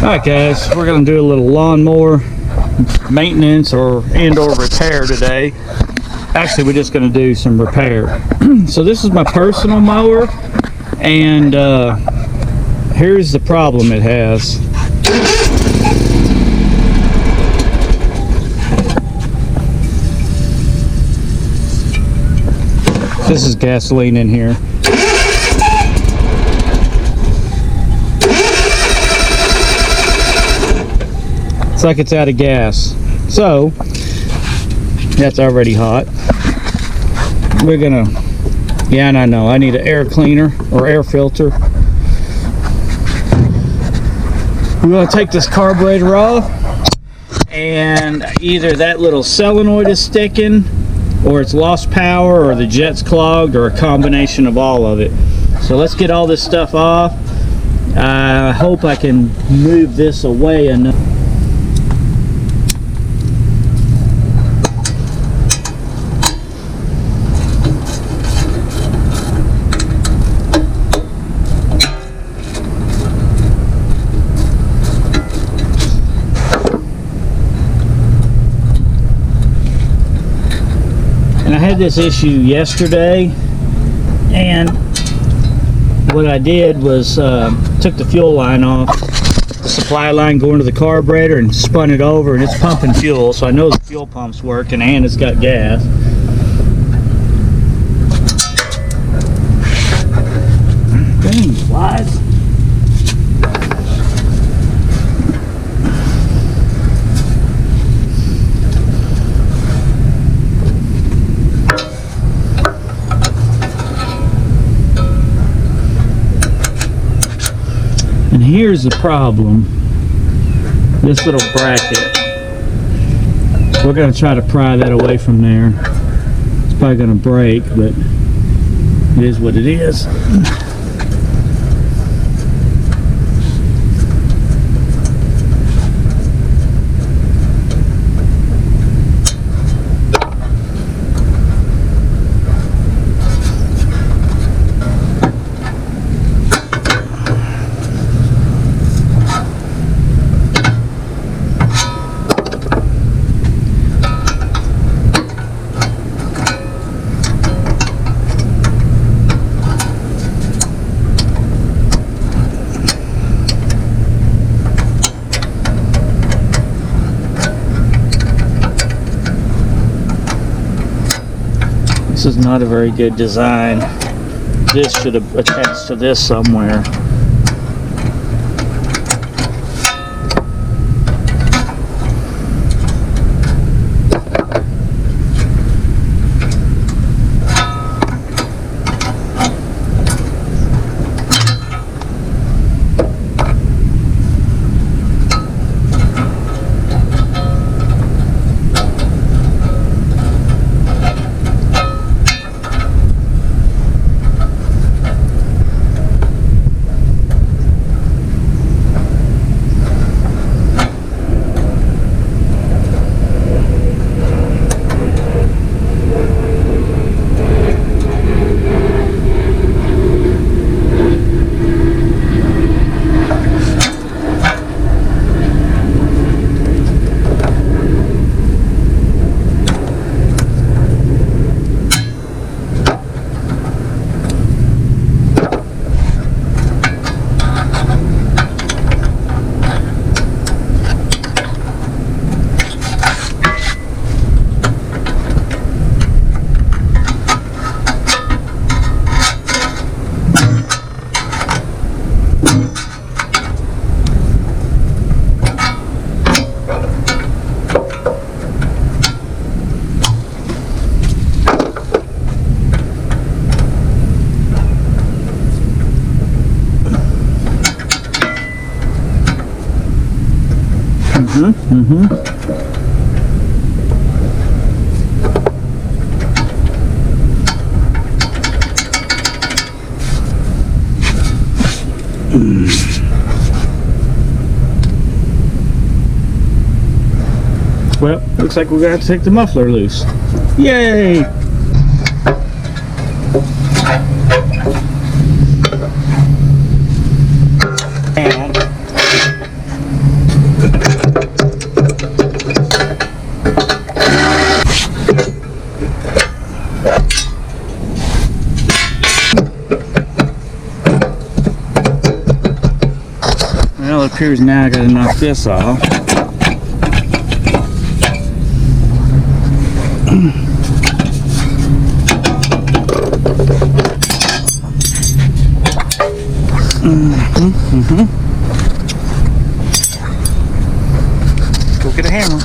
Alright guys, we're going to do a little lawnmower maintenance or repair today. Actually, we're just going to do some repair. So this is my personal mower, and here's the problem it has. This is gasoline in here. It's like it's out of gas. So that's already hot. We're gonna, yeah, and I know I need an air cleaner or air filter. We're gonna take this carburetor off, and either that little solenoid is sticking, or it's lost power, or the jet's clogged, or a combination of all of it. So let's get all this stuff off. I hope I can move this away enough. And I had this issue yesterday, and what I did was took the fuel line off, the supply line going to the carburetor, and spun it over, and it's pumping fuel, so I know the fuel pump's working and it's got gas. Dang, flies. And here's the problem. This little bracket. We're going to try to pry that away from there. It's probably going to break, but it is what it is. This is not a very good design. This should have attached to this somewhere. Well, looks like we're gonna have to take the muffler loose. Yay! And Well, it appears now I gotta knock this off. Go get a hammer.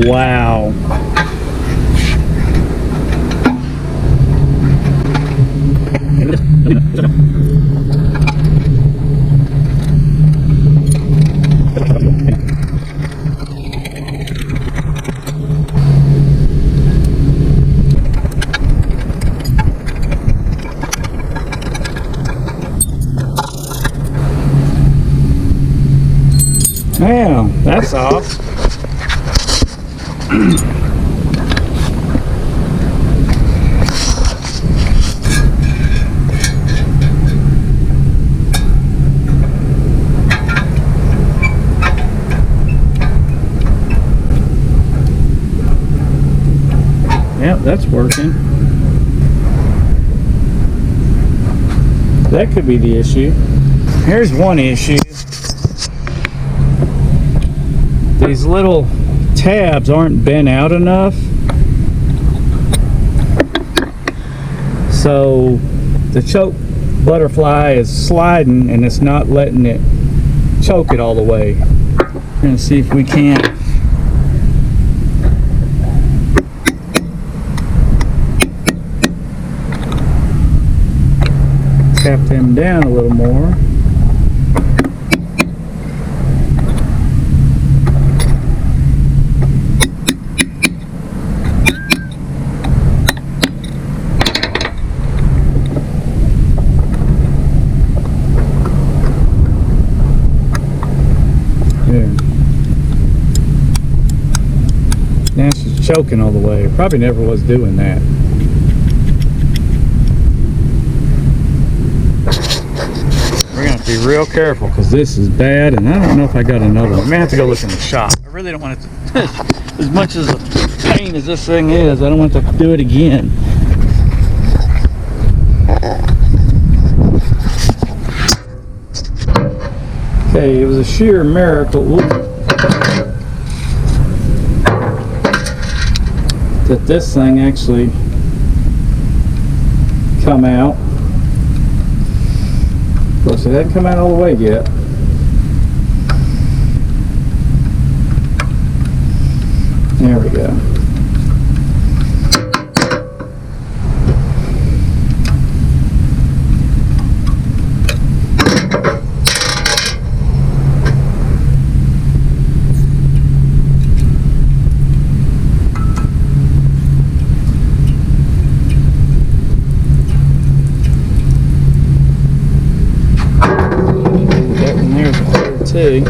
Wow. Well, that's off. Yep, that's working. That could be the issue. Here's one issue. These little tabs aren't bent out enough, so the choke butterfly is sliding and it's not letting it choke it all the way. We're going to see if we can't tap them down a little more. Now she's choking all the way. Probably never was doing that. We're going to have to be real careful because this is bad, and I don't know if I got another one. I may have to go look in the shop. I really don't want it to, as much as a pain as this thing is, I don't want to do it again. Okay, it was a sheer miracle that this thing actually come out. Of course, it hadn't come out all the way yet. There we go. Too.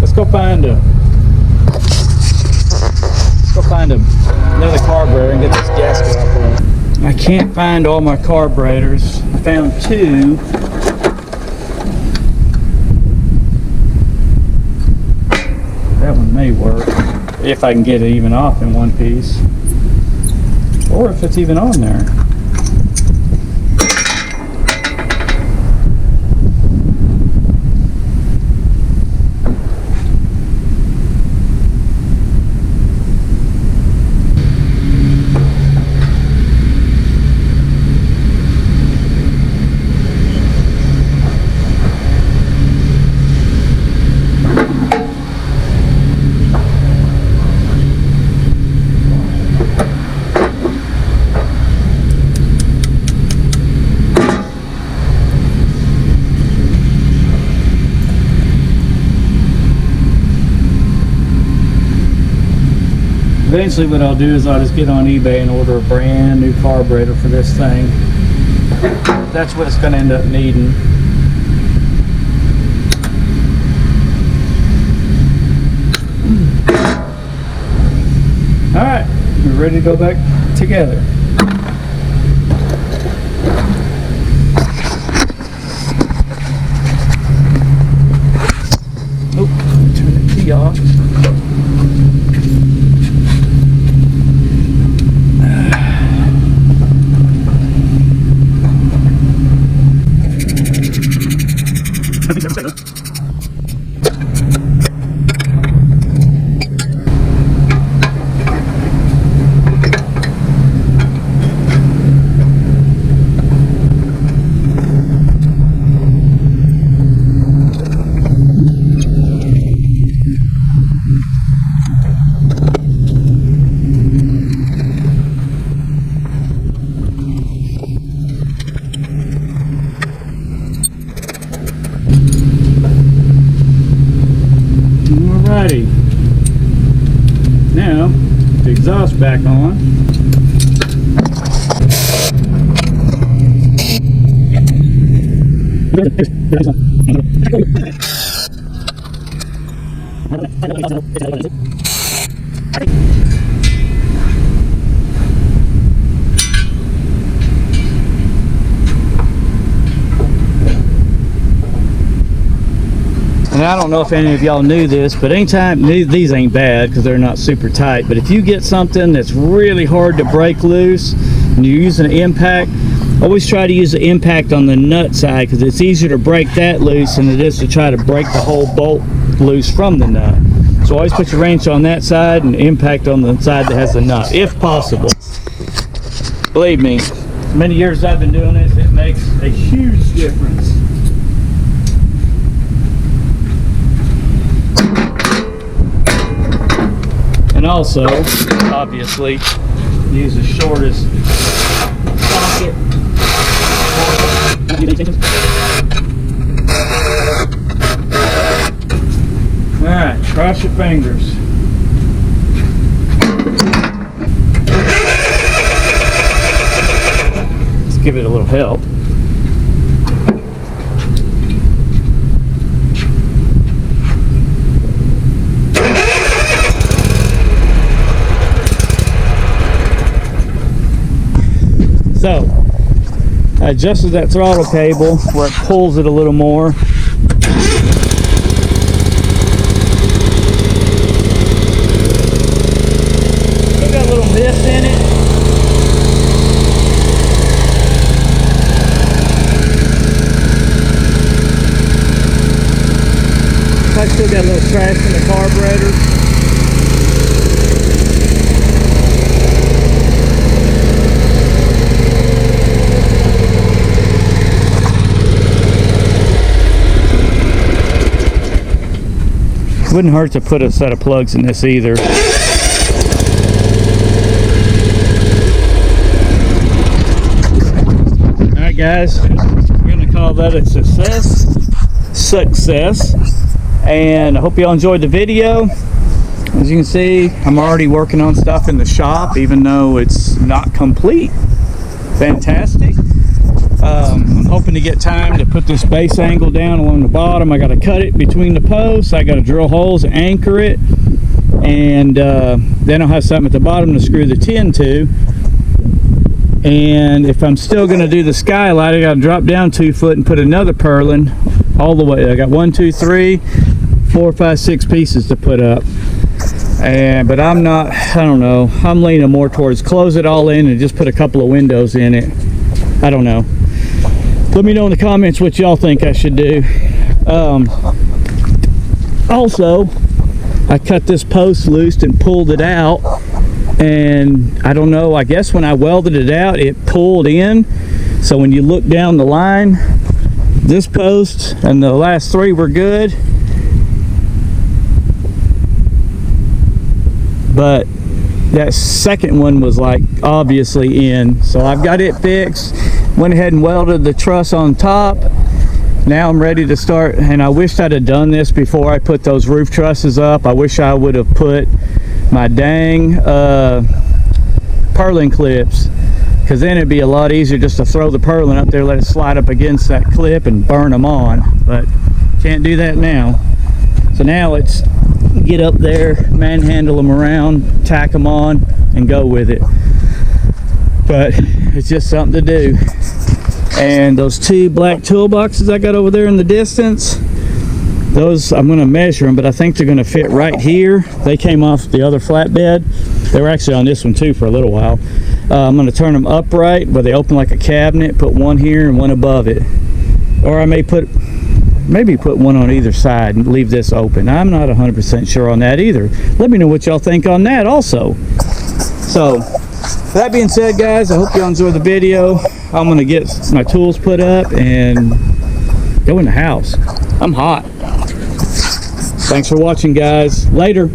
Let's go find another carburetor and get this gasket off of it. I can't find all my carburetors. I found two. That one may work if I can get it even off in one piece, or if it's even on there. eventually what I'll do is I'll just get on eBay and order a brand new carburetor for this thing. That's what it's going to end up needing. Alright, we're ready to go back together. Oh, turn the key off. Alrighty, now the exhaust back on. And I don't know if any of y'all knew this, but anytime, these ain't bad because they're not super tight, but if you get something that's really hard to break loose and you're using an impact, always try to use the impact on the nut side because it's easier to break that loose than it is to try to break the whole bolt loose from the nut. So always put your wrench on that side and impact on the side that has the nut, if possible. Believe me, as many years I've been doing this, it makes a huge difference. And also, obviously, use the shortest socket. Alright, cross your fingers. Let's give it a little help. So, I adjusted that throttle cable where it pulls it a little more. Still got a little biff in it. I still got a little trash in the carburetor. Wouldn't hurt to put a set of plugs in this either. Alright guys, we're going to call that a success. And I hope y'all enjoyed the video. As you can see, I'm already working on stuff in the shop even though it's not complete. Fantastic. I'm hoping to get time to put this base angle down along the bottom. I got to cut it between the posts. I got to drill holes and anchor it, and then I'll have something at the bottom to screw the tin to. And if I'm still going to do the skylight, I got to drop down 2 foot and put another purlin all the way. I got 1, 2, 3, 4, 5, 6 pieces to put up. But I'm not, I don't know, I'm leaning more towards close it all in and just put a couple of windows in it. I don't know. Let me know in the comments what y'all think I should do. Also, I cut this post loose and pulled it out, and I don't know, I guess when I welded it out it pulled in, so when you look down the line, this post and the last 3 were good, but that second one was like obviously in. So I've got it fixed, went ahead and welded the truss on top. Now I'm ready to start, and I wished I'd have done this before I put those roof trusses up. I wish I would have put my dang purlin clips, because then it'd be a lot easier just to throw the purlin up there, let it slide up against that clip and burn them on. But can't do that now. So now it's get up there, manhandle them around, tack them on, and go with it. But it's just something to do. And those 2 black toolboxes I got over there in the distance, those I'm going to measure them, but I think they're going to fit right here. They came off the other flatbed. They were actually on this one too for a little while. I'm going to turn them upright where they open like a cabinet, put one here and one above it. Or I may maybe put one on either side and leave this open. I'm not 100% sure on that either. Let me know what y'all think on that also. So that being said, guys, I hope y'all enjoyed the video. I'm going to get my tools put up and go in the house. I'm hot. Thanks for watching, guys. Later.